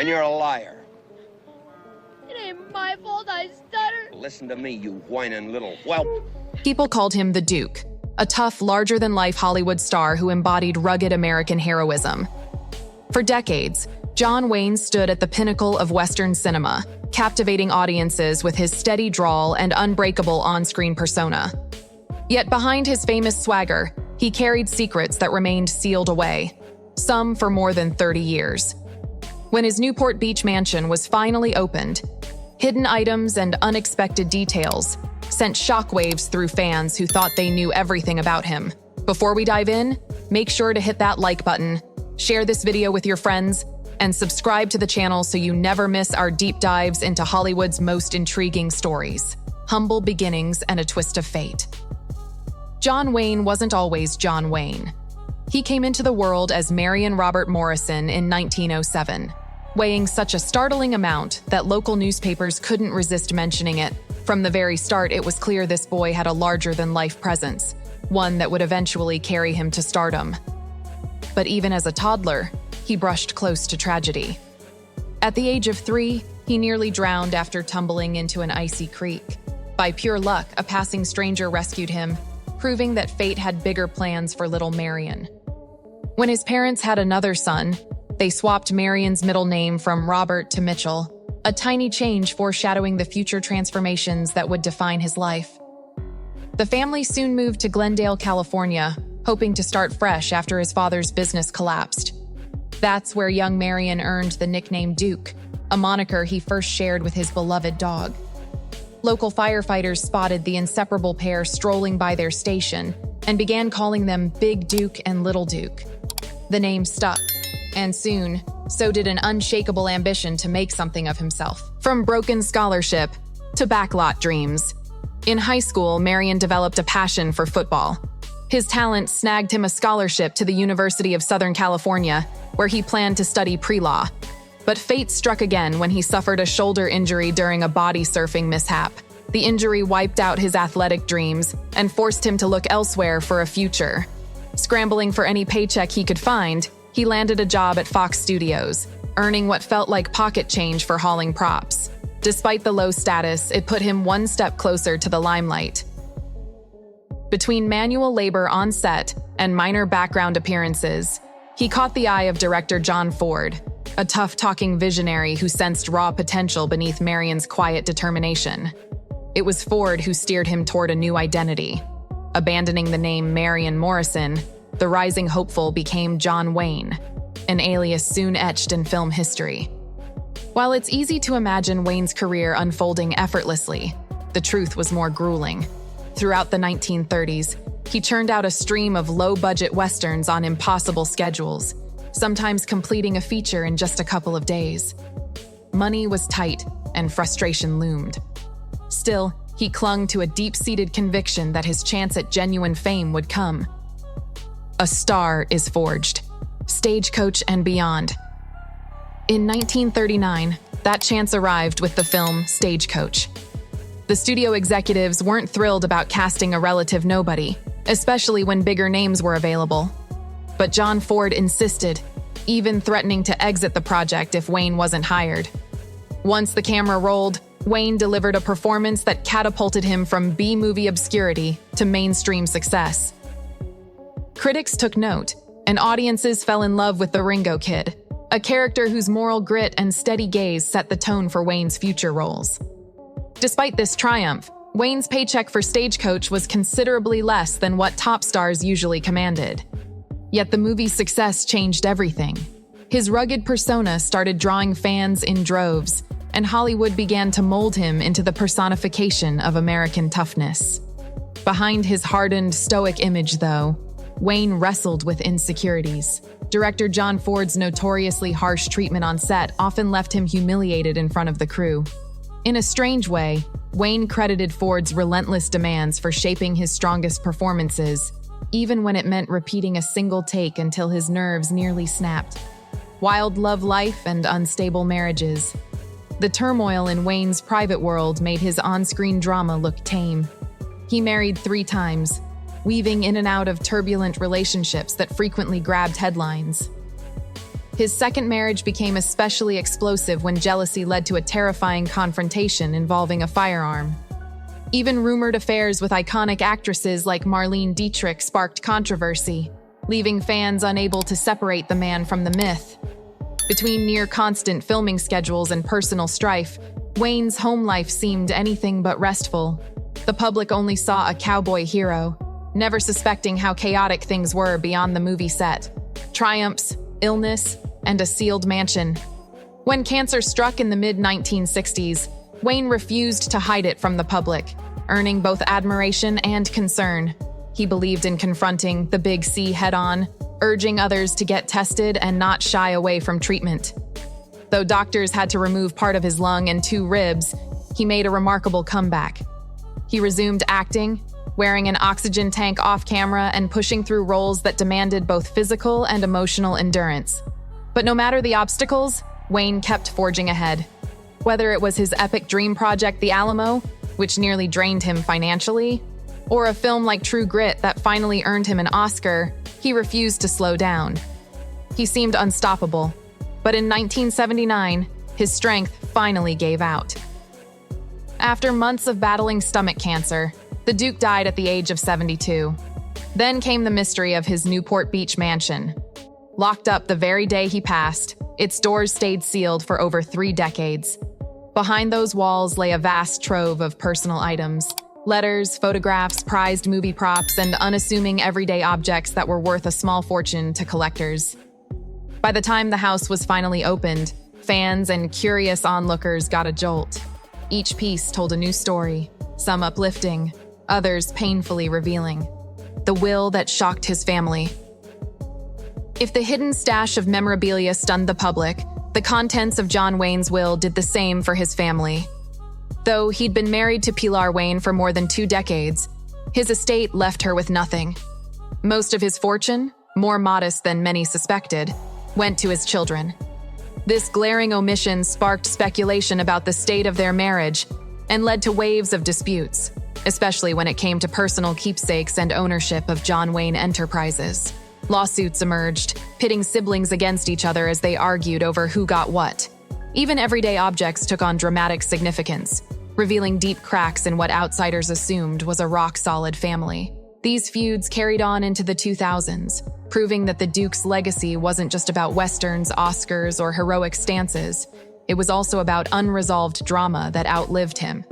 And you're a liar. It ain't my fault I stutter. Listen to me, you whining little whelp. People called him the Duke, a tough, larger-than-life Hollywood star who embodied rugged American heroism. For decades, John Wayne stood at the pinnacle of Western cinema, captivating audiences with his steady drawl and unbreakable on-screen persona. Yet behind his famous swagger, he carried secrets that remained sealed away, some for more than 30 years. When his Newport Beach mansion was finally opened, hidden items and unexpected details sent shockwaves through fans who thought they knew everything about him. Before we dive in, make sure to hit that like button, share this video with your friends, and subscribe to the channel so you never miss our deep dives into Hollywood's most intriguing stories, humble beginnings, and a twist of fate. John Wayne wasn't always John Wayne. He came into the world as Marion Robert Morrison in 1907, weighing such a startling amount that local newspapers couldn't resist mentioning it. From the very start, it was clear this boy had a larger-than-life presence, one that would eventually carry him to stardom. But even as a toddler, he brushed close to tragedy. At the age of 3, he nearly drowned after tumbling into an icy creek. By pure luck, a passing stranger rescued him, proving that fate had bigger plans for little Marion. When his parents had another son, they swapped Marion's middle name from Robert to Mitchell, a tiny change foreshadowing the future transformations that would define his life. The family soon moved to Glendale, California, hoping to start fresh after his father's business collapsed. That's where young Marion earned the nickname Duke, a moniker he first shared with his beloved dog. Local firefighters spotted the inseparable pair strolling by their station and began calling them Big Duke and Little Duke. The name stuck, and soon, so did an unshakable ambition to make something of himself. From broken scholarship to backlot dreams. In high school, Marion developed a passion for football. His talent snagged him a scholarship to the University of Southern California, where he planned to study pre-law. But fate struck again when he suffered a shoulder injury during a body surfing mishap. The injury wiped out his athletic dreams and forced him to look elsewhere for a future. Scrambling for any paycheck he could find, he landed a job at Fox Studios, earning what felt like pocket change for hauling props. Despite the low status, it put him one step closer to the limelight. Between manual labor on set and minor background appearances, he caught the eye of director John Ford, a tough-talking visionary who sensed raw potential beneath Marion's quiet determination. It was Ford who steered him toward a new identity. Abandoning the name Marion Morrison, the rising hopeful became John Wayne, an alias soon etched in film history. While it's easy to imagine Wayne's career unfolding effortlessly, the truth was more grueling. Throughout the 1930s, he churned out a stream of low-budget westerns on impossible schedules, sometimes completing a feature in just a couple of days. Money was tight, and frustration loomed. Still, he clung to a deep-seated conviction that his chance at genuine fame would come. A star is forged, Stagecoach and beyond. In 1939, that chance arrived with the film Stagecoach. The studio executives weren't thrilled about casting a relative nobody, especially when bigger names were available. But John Ford insisted, even threatening to exit the project if Wayne wasn't hired. Once the camera rolled, Wayne delivered a performance that catapulted him from B-movie obscurity to mainstream success. Critics took note, and audiences fell in love with the Ringo Kid, a character whose moral grit and steady gaze set the tone for Wayne's future roles. Despite this triumph, Wayne's paycheck for Stagecoach was considerably less than what top stars usually commanded. Yet the movie's success changed everything. His rugged persona started drawing fans in droves, and Hollywood began to mold him into the personification of American toughness. Behind his hardened, stoic image, though, Wayne wrestled with insecurities. Director John Ford's notoriously harsh treatment on set often left him humiliated in front of the crew. In a strange way, Wayne credited Ford's relentless demands for shaping his strongest performances, even when it meant repeating a single take until his nerves nearly snapped. Wild love life and unstable marriages. The turmoil in Wayne's private world made his on-screen drama look tame. He married 3 times, weaving in and out of turbulent relationships that frequently grabbed headlines. His second marriage became especially explosive when jealousy led to a terrifying confrontation involving a firearm. Even rumored affairs with iconic actresses like Marlene Dietrich sparked controversy, leaving fans unable to separate the man from the myth. Between near-constant filming schedules and personal strife, Wayne's home life seemed anything but restful. The public only saw a cowboy hero, never suspecting how chaotic things were beyond the movie set. Triumphs, illness, and a sealed mansion. When cancer struck in the mid-1960s, Wayne refused to hide it from the public, earning both admiration and concern. He believed in confronting the Big C head-on, urging others to get tested and not shy away from treatment. Though doctors had to remove part of his lung and 2 ribs, he made a remarkable comeback. He resumed acting, wearing an oxygen tank off-camera and pushing through roles that demanded both physical and emotional endurance. But no matter the obstacles, Wayne kept forging ahead. Whether it was his epic dream project, The Alamo, which nearly drained him financially, or a film like True Grit that finally earned him an Oscar, he refused to slow down. He seemed unstoppable, but in 1979, his strength finally gave out. After months of battling stomach cancer, the Duke died at the age of 72. Then came the mystery of his Newport Beach mansion. Locked up the very day he passed, its doors stayed sealed for over 3 decades. Behind those walls lay a vast trove of personal items: letters, photographs, prized movie props, and unassuming everyday objects that were worth a small fortune to collectors. By the time the house was finally opened, fans and curious onlookers got a jolt. Each piece told a new story, some uplifting, others painfully revealing. The will that shocked his family. If the hidden stash of memorabilia stunned the public, the contents of John Wayne's will did the same for his family. Though he'd been married to Pilar Wayne for more than 2 decades, his estate left her with nothing. Most of his fortune, more modest than many suspected, went to his children. This glaring omission sparked speculation about the state of their marriage and led to waves of disputes, especially when it came to personal keepsakes and ownership of John Wayne Enterprises. Lawsuits emerged, pitting siblings against each other as they argued over who got what. Even everyday objects took on dramatic significance, revealing deep cracks in what outsiders assumed was a rock-solid family. These feuds carried on into the 2000s, proving that the Duke's legacy wasn't just about westerns, Oscars, or heroic stances. It was also about unresolved drama that outlived him.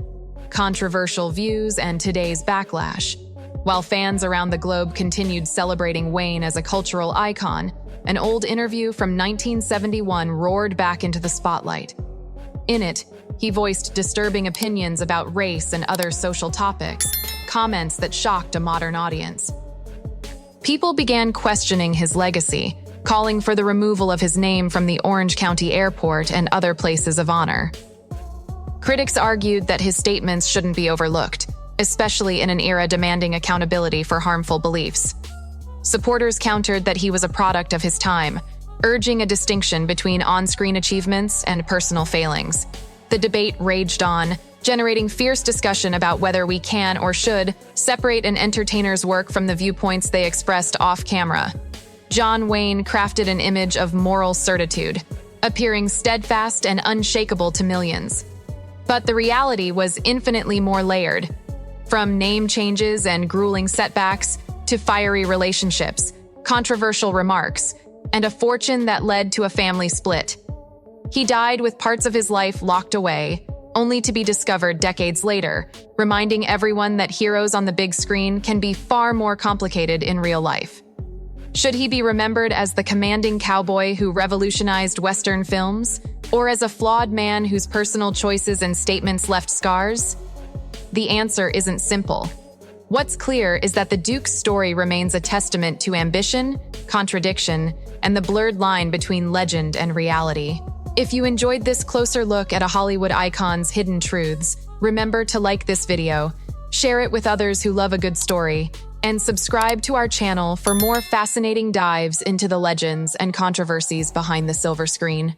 Controversial views and today's backlash. While fans around the globe continued celebrating Wayne as a cultural icon, an old interview from 1971 roared back into the spotlight. In it, he voiced disturbing opinions about race and other social topics, comments that shocked a modern audience. People began questioning his legacy, calling for the removal of his name from the Orange County Airport and other places of honor. Critics argued that his statements shouldn't be overlooked, especially in an era demanding accountability for harmful beliefs. Supporters countered that he was a product of his time, urging a distinction between on-screen achievements and personal failings. The debate raged on, generating fierce discussion about whether we can or should separate an entertainer's work from the viewpoints they expressed off-camera. John Wayne crafted an image of moral certitude, appearing steadfast and unshakable to millions. But the reality was infinitely more layered. From name changes and grueling setbacks to fiery relationships, controversial remarks, and a fortune that led to a family split. He died with parts of his life locked away, only to be discovered decades later, reminding everyone that heroes on the big screen can be far more complicated in real life. Should he be remembered as the commanding cowboy who revolutionized Western films, or as a flawed man whose personal choices and statements left scars? The answer isn't simple. What's clear is that the Duke's story remains a testament to ambition, contradiction, and the blurred line between legend and reality. If you enjoyed this closer look at a Hollywood icon's hidden truths, remember to like this video, share it with others who love a good story, and subscribe to our channel for more fascinating dives into the legends and controversies behind the silver screen.